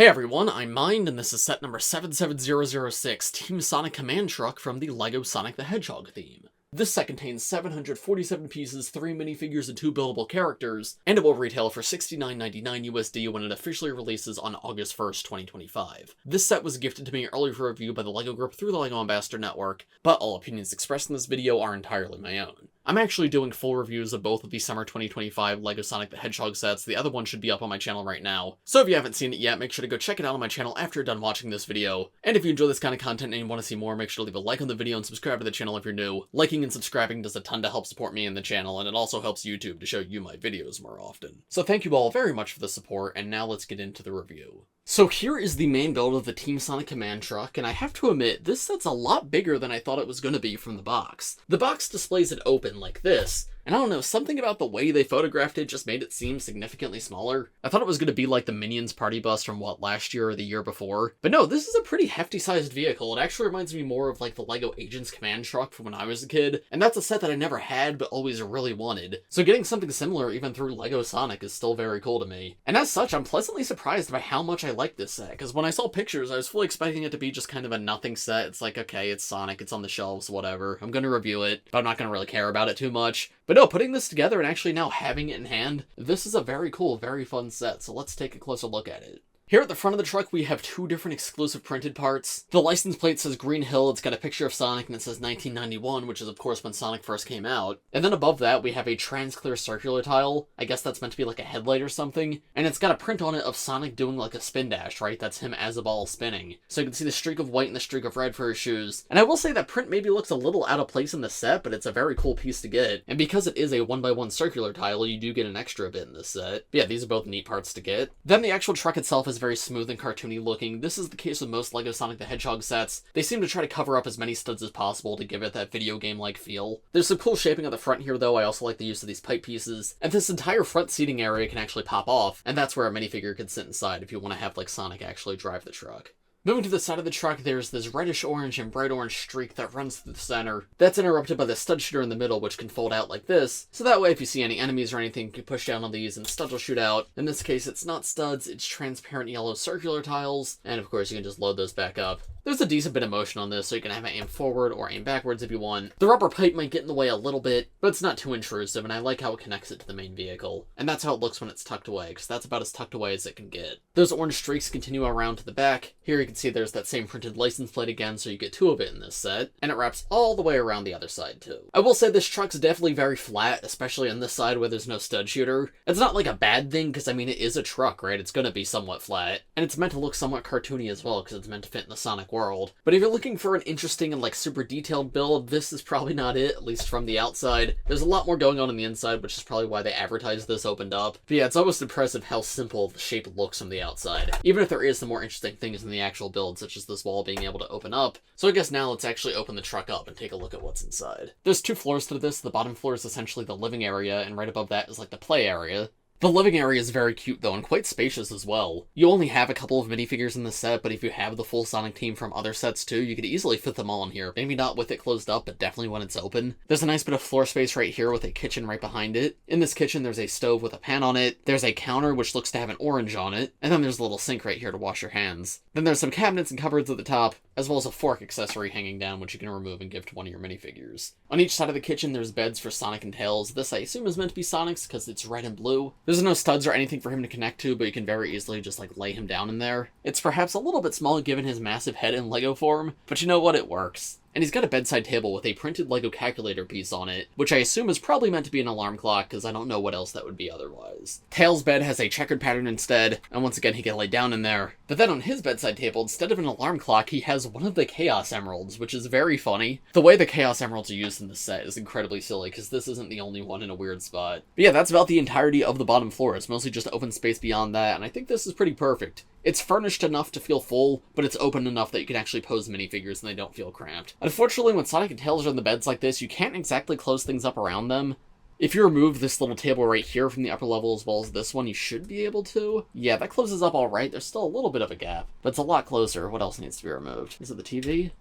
Hey everyone, I'm Mind, and this is set number 77006, Team Sonic Command Truck from the LEGO Sonic the Hedgehog theme. This set contains 747 pieces, 3 minifigures, and 2 buildable characters, and it will retail for $69.99 USD when it officially releases on August 1st, 2025. This set was gifted to me early for review by the LEGO Group through the LEGO Ambassador Network, but all opinions expressed in this video are entirely my own. I'm actually doing full reviews of both of the summer 2025 LEGO Sonic the Hedgehog sets. The other one should be up on my channel right now, so if you haven't seen it yet, make sure to go check it out on my channel after you're done watching this video. And if you enjoy this kind of content and you want to see more, make sure to leave a like on the video and subscribe to the channel if you're new. Liking and subscribing does a ton to help support me and the channel, and it also helps YouTube to show you my videos more often. So thank you all very much for the support, and now let's get into the review. So here is the main build of the Team Sonic Command Truck, and I have to admit, this set's a lot bigger than I thought it was going to be from the box. The box displays it open like this, and I don't know, something about the way they photographed it just made it seem significantly smaller. I thought it was going to be like the Minions party bus from, last year or the year before? But no, this is a pretty hefty-sized vehicle. It actually reminds me more of like the LEGO Agents Command Truck from when I was a kid, and that's a set that I never had but always really wanted. So getting something similar even through LEGO Sonic is still very cool to me. And as such, I'm pleasantly surprised by how much I like this set, because when I saw pictures, I was fully expecting it to be just kind of a nothing set. It's like, okay, it's Sonic, it's on the shelves, whatever. I'm gonna review it, but I'm not gonna really care about it too much. But no, putting this together and actually now having it in hand, this is a very cool, very fun set, so let's take a closer look at it. Here at the front of the truck, we have 2 different exclusive printed parts. The license plate says Green Hill, it's got a picture of Sonic, and it says 1991, which is of course when Sonic first came out. And then above that, we have a trans-clear circular tile. I guess that's meant to be like a headlight or something. And it's got a print on it of Sonic doing like a spin dash, right? That's him as a ball spinning. So you can see the streak of white and the streak of red for his shoes. And I will say that print maybe looks a little out of place in the set, but it's a very cool piece to get. And because it is a 1x1 circular tile, you do get an extra bit in this set. But yeah, these are both neat parts to get. Then the actual truck itself is very smooth and cartoony looking. This is the case with most LEGO Sonic the Hedgehog sets. They seem to try to cover up as many studs as possible to give it that video game-like feel. There's some cool shaping on the front here though. I also like the use of these pipe pieces. And this entire front seating area can actually pop off, and that's where a minifigure could sit inside if you want to have like Sonic actually drive the truck. Moving to the side of the truck, there's this reddish-orange and bright-orange streak that runs through the center. That's interrupted by the stud shooter in the middle, which can fold out like this, so that way if you see any enemies or anything, you can push down on these and studs will shoot out. In this case, it's not studs, it's transparent yellow circular tiles, and of course you can just load those back up. There's a decent bit of motion on this, so you can have it aim forward or aim backwards if you want. The rubber pipe might get in the way a little bit, but it's not too intrusive, and I like how it connects it to the main vehicle. And that's how it looks when it's tucked away, because that's about as tucked away as it can get. Those orange streaks continue around to the back. Here you can see there's that same printed license plate again, so you get 2 of it in this set, and it wraps all the way around the other side too. I will say this truck's definitely very flat, especially on this side where there's no stud shooter. It's not like a bad thing, because I mean it is a truck, right? It's gonna be somewhat flat, and it's meant to look somewhat cartoony as well, because it's meant to fit in the Sonic world. But if you're looking for an interesting and like super detailed build, this is probably not it, at least from the outside. There's a lot more going on the inside, which is probably why they advertised this opened up. But yeah, it's almost impressive how simple the shape looks from the outside, even if there is some more interesting things in the actual build, such as this wall being able to open up. So I guess now let's actually open the truck up and take a look at what's inside. There's 2 floors to this. The bottom floor is essentially the living area, and right above that is like the play area. The living area is very cute though, and quite spacious as well. You only have a couple of minifigures in the set, but if you have the full Sonic team from other sets too, you could easily fit them all in here. Maybe not with it closed up, but definitely when it's open. There's a nice bit of floor space right here with a kitchen right behind it. In this kitchen, there's a stove with a pan on it. There's a counter which looks to have an orange on it, and then there's a little sink right here to wash your hands. Then there's some cabinets and cupboards at the top, as well as a fork accessory hanging down, which you can remove and give to one of your minifigures. On each side of the kitchen, there's beds for Sonic and Tails. This I assume is meant to be Sonic's because it's red and blue. There's no studs or anything for him to connect to, but you can very easily just like lay him down in there. It's perhaps a little bit small given his massive head in Lego form, but you know what, it works. And he's got a bedside table with a printed LEGO calculator piece on it, which I assume is probably meant to be an alarm clock, because I don't know what else that would be otherwise. Tails' bed has a checkered pattern instead, and once again he can lay down in there. But then on his bedside table, instead of an alarm clock, he has one of the Chaos Emeralds, which is very funny. The way the Chaos Emeralds are used in this set is incredibly silly, because this isn't the only one in a weird spot. But yeah, that's about the entirety of the bottom floor. It's mostly just open space beyond that, and I think this is pretty perfect. It's furnished enough to feel full, but it's open enough that you can actually pose minifigures and they don't feel cramped. Unfortunately, when Sonic and Tails are in the beds like this, you can't exactly close things up around them. If you remove this little table right here from the upper level as well as this one, you should be able to. Yeah, that closes up alright. There's still a little bit of a gap, but it's a lot closer. What else needs to be removed? Is it the TV?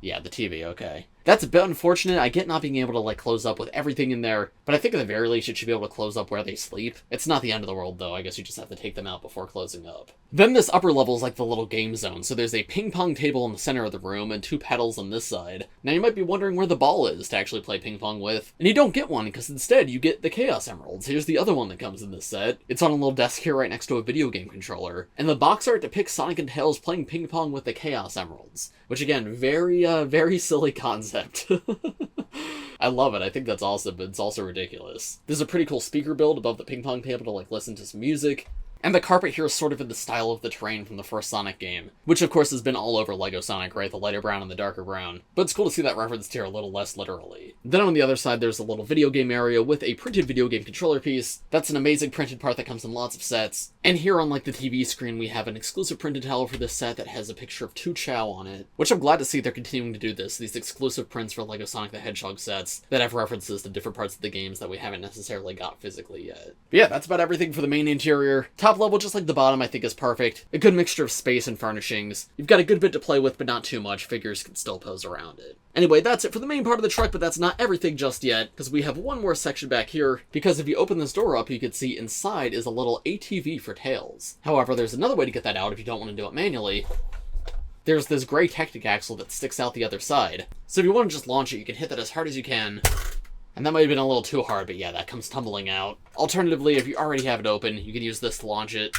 Yeah, the TV, okay. That's a bit unfortunate. I get not being able to like close up with everything in there, but I think at the very least it should be able to close up where they sleep. It's not the end of the world though, I guess you just have to take them out before closing up. Then this upper level is like the little game zone, so there's a ping pong table in the center of the room and 2 pedals on this side. Now you might be wondering where the ball is to actually play ping pong with, and you don't get one because instead you get the Chaos Emeralds. Here's the other one that comes in this set. It's on a little desk here right next to a video game controller, and the box art depicts Sonic and Tails playing ping pong with the Chaos Emeralds, which again, very silly concept. I love it. I think that's awesome, but it's also ridiculous. There's a pretty cool speaker build above the ping pong table to like listen to some music. And the carpet here is sort of in the style of the terrain from the first Sonic game, which of course has been all over LEGO Sonic, right? The lighter brown and the darker brown. But it's cool to see that referenced here a little less literally. Then on the other side, there's a little video game area with a printed video game controller piece. That's an amazing printed part that comes in lots of sets. And here on like the TV screen, we have an exclusive printed towel for this set that has a picture of 2 Chow on it, which I'm glad to see they're continuing to do this. These exclusive prints for LEGO Sonic the Hedgehog sets that have references to different parts of the games that we haven't necessarily got physically yet. But yeah, that's about everything for the main interior. Top level, just like the bottom, I think is perfect. A good mixture of space and furnishings. You've got a good bit to play with, but not too much. Figures can still pose around it. Anyway, that's it for the main part of the truck, but that's not everything just yet, because we have one more section back here, because if you open this door up, you can see inside is a little ATV for Tails. However, there's another way to get that out if you don't want to do it manually. There's this gray Technic axle that sticks out the other side. So if you want to just launch it, you can hit that as hard as you can. And that might have been a little too hard, but yeah, that comes tumbling out. Alternatively, if you already have it open, you can use this to launch it.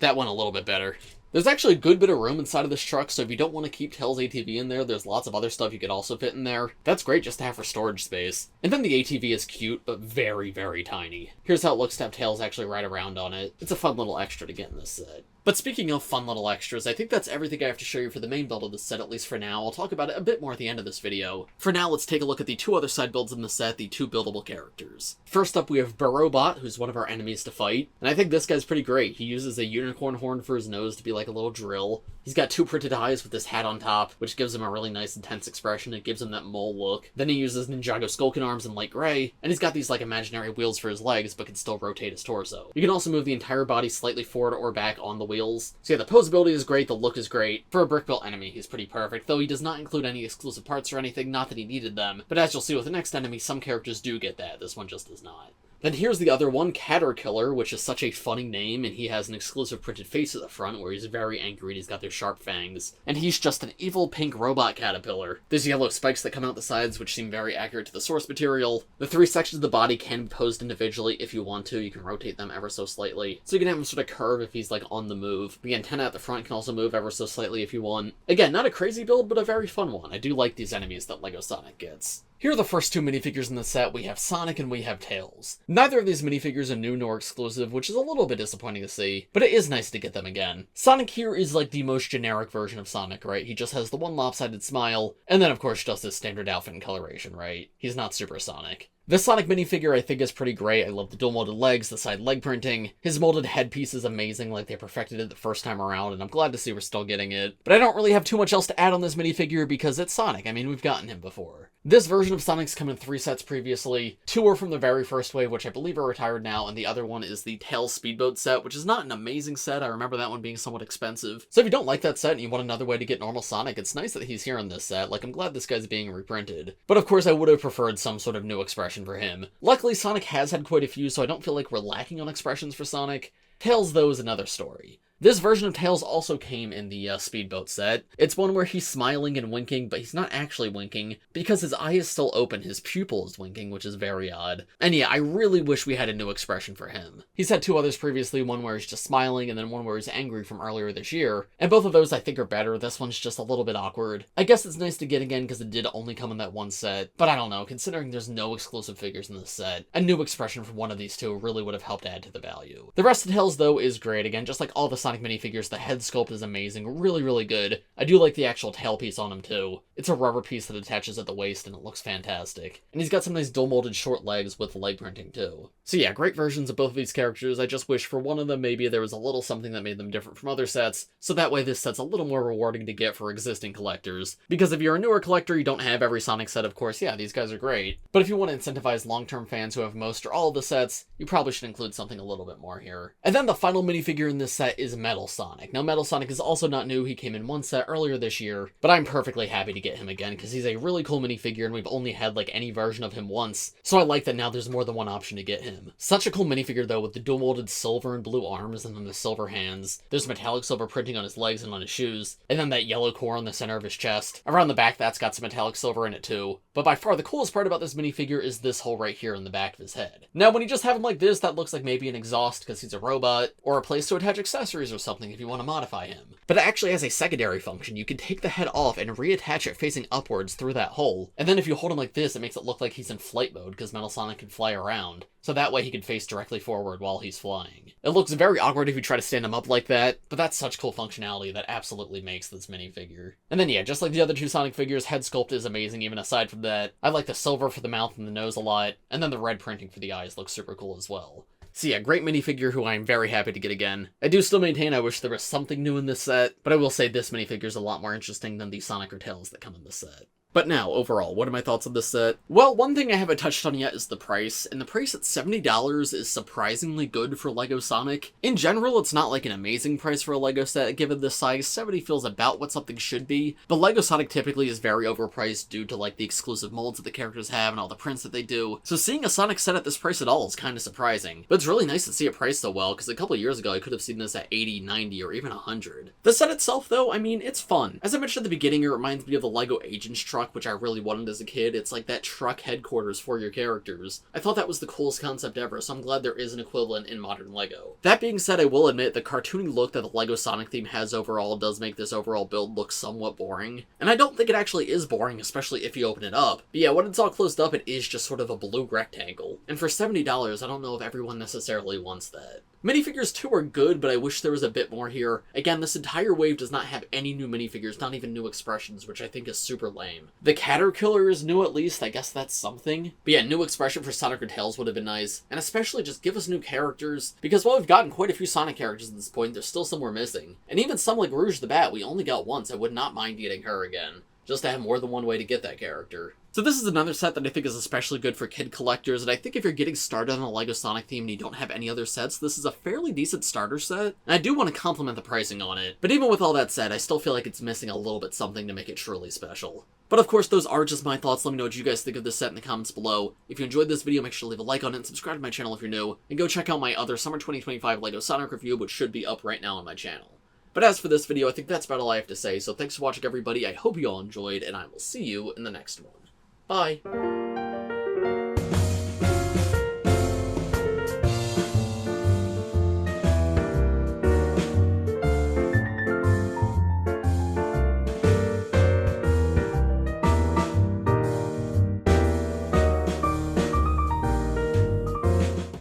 That went a little bit better. There's actually a good bit of room inside of this truck, so if you don't want to keep Tails' ATV in there, there's lots of other stuff you could also fit in there. That's great just to have for storage space. And then the ATV is cute, but very tiny. Here's how it looks to have Tails actually ride around on it. It's a fun little extra to get in this set. But speaking of fun little extras, I think that's everything I have to show you for the main build of this set, at least for now. I'll talk about it a bit more at the end of this video. For now, let's take a look at the 2 other side builds in the set, the 2 buildable characters. First up, we have Burrobot, who's one of our enemies to fight. And I think this guy's pretty great. He uses a unicorn horn for his nose to be like a little drill. He's got 2 printed eyes with this hat on top, which gives him a really nice intense expression. It gives him that mole look. Then he uses Ninjago Skulking arms in light gray, and he's got these like imaginary wheels for his legs, but can still rotate his torso. You can also move the entire body slightly forward or back on the wheels. So yeah, the posability is great, the look is great. For a brick-built enemy, he's pretty perfect, though he does not include any exclusive parts or anything, not that he needed them. But as you'll see with the next enemy, some characters do get that. This one just does not. Then here's the other one, Caterkiller, which is such a funny name, and he has an exclusive printed face at the front where he's very angry and he's got those sharp fangs. And he's just an evil pink robot caterpillar. There's yellow spikes that come out the sides, which seem very accurate to the source material. The 3 sections of the body can be posed individually if you want to. You can rotate them ever so slightly. So you can have him sort of curve if he's like on the move. The antenna at the front can also move ever so slightly if you want. Again, not a crazy build, but a very fun one. I do like these enemies that LEGO Sonic gets. Here are the first 2 minifigures in the set. We have Sonic and we have Tails. Neither of these minifigures are new nor exclusive, which is a little bit disappointing to see, but it is nice to get them again. Sonic here is like the most generic version of Sonic, right? He just has the one lopsided smile, and then of course just his standard outfit and coloration, right? He's not Super Sonic. This Sonic minifigure I think is pretty great. I love the dual molded legs, the side leg printing. His molded headpiece is amazing, like they perfected it the first time around, and I'm glad to see we're still getting it. But I don't really have too much else to add on this minifigure because it's Sonic. I mean, we've gotten him before. This version of Sonic's come in 3 sets previously. 2 are from the very first wave, which I believe are retired now, and the other one is the Tails Speedboat set, which is not an amazing set. I remember that one being somewhat expensive. So if you don't like that set and you want another way to get normal Sonic, it's nice that he's here in this set. Like, I'm glad this guy's being reprinted. But of course, I would have preferred some sort of new expression for him. Luckily, Sonic has had quite a few, so I don't feel like we're lacking on expressions for Sonic. Tails, though, is another story. This version of Tails also came in the Speedboat set. It's one where he's smiling and winking, but he's not actually winking, because his eye is still open, his pupil is winking, which is very odd. And yeah, I really wish we had a new expression for him. He's had 2 others previously, one where he's just smiling, and then one where he's angry from earlier this year, and both of those I think are better. This one's just a little bit awkward. I guess it's nice to get again because it did only come in that one set, but I don't know, considering there's no exclusive figures in this set, a new expression from one of these 2 really would have helped add to the value. The rest of Tails, though, is great. Again, just like all the Sonic minifigures, the head sculpt is amazing, really good. I do like the actual tail piece on him too. It's a rubber piece that attaches at the waist and it looks fantastic. And he's got some nice dual molded short legs with leg printing too. So yeah, great versions of both of these characters. I just wish for one of them maybe there was a little something that made them different from other sets, so that way this set's a little more rewarding to get for existing collectors. Because if you're a newer collector, you don't have every Sonic set, of course, yeah, these guys are great. But if you want to incentivize long-term fans who have most or all of the sets, you probably should include something a little bit more here. And then the final minifigure in this set is is Metal Sonic. Now, Metal Sonic is also not new. He came in one set earlier this year, but I'm perfectly happy to get him again because he's a really cool minifigure and we've only had like any version of him once. So I like that now there's more than one option to get him. Such a cool minifigure though, with the dual molded silver and blue arms and then the silver hands. There's metallic silver printing on his legs and on his shoes, and then that yellow core on the center of his chest. Around the back, that's got some metallic silver in it too. But by far the coolest part about this minifigure is this hole right here in the back of his head. Now, when you just have him like this, that looks like maybe an exhaust because he's a robot, or a place to attach accessories or something if you want to modify him. But it actually has a secondary function. You can take the head off and reattach it facing upwards through that hole. And then if you hold him like this, it makes it look like he's in flight mode because Metal Sonic can fly around. So that way he can face directly forward while he's flying. It looks very awkward if you try to stand him up like that, but that's such cool functionality that absolutely makes this minifigure. And then yeah, just like the other two Sonic figures, head sculpt is amazing even aside from that. I like the silver for the mouth and the nose a lot, and then the red printing for the eyes looks super cool as well. So yeah, great minifigure who I'm very happy to get again. I do still maintain I wish there was something new in this set, but I will say this minifigure is a lot more interesting than the Sonic or Tails that come in this set. But now, overall, what are my thoughts on this set? Well, one thing I haven't touched on yet is the price, and the price at $70 is surprisingly good for LEGO Sonic. In general, it's not like an amazing price for a LEGO set. Given this size, 70 feels about what something should be, but LEGO Sonic typically is very overpriced due to like the exclusive molds that the characters have and all the prints that they do. So seeing a Sonic set at this price at all is kind of surprising. But it's really nice to see it priced so well, because a couple years ago I could have seen this at 80, 90, or even 100. The set itself though, I mean, it's fun. As I mentioned at the beginning, it reminds me of the LEGO Agents truck, which I really wanted as a kid. It's like that truck headquarters for your characters. I thought that was the coolest concept ever, so I'm glad there is an equivalent in modern LEGO. That being said, I will admit the cartoony look that the LEGO Sonic theme has overall does make this overall build look somewhat boring. And I don't think it actually is boring, especially if you open it up. But yeah, when it's all closed up, it is just sort of a blue rectangle. And for $70, I don't know if everyone necessarily wants that. Minifigures too are good, but I wish there was a bit more here. Again, this entire wave does not have any new minifigures, not even new expressions, which I think is super lame. The Caterkiller is new at least, I guess that's something. But yeah, new expression for Sonic or Tails would have been nice. And especially just give us new characters, because while we've gotten quite a few Sonic characters at this point, there's still some we're missing. And even some like Rouge the Bat, we only got once. I would not mind getting her again, just to have more than one way to get that character. So this is another set that I think is especially good for kid collectors, and I think if you're getting started on a LEGO Sonic theme and you don't have any other sets, this is a fairly decent starter set. And I do want to compliment the pricing on it, but even with all that said, I still feel like it's missing a little bit something to make it truly special. But of course, those are just my thoughts. Let me know what you guys think of this set in the comments below. If you enjoyed this video, make sure to leave a like on it and subscribe to my channel if you're new, and go check out my other Summer 2025 LEGO Sonic review, which should be up right now on my channel. But as for this video, I think that's about all I have to say, so thanks for watching everybody, I hope you all enjoyed, and I will see you in the next one. Bye!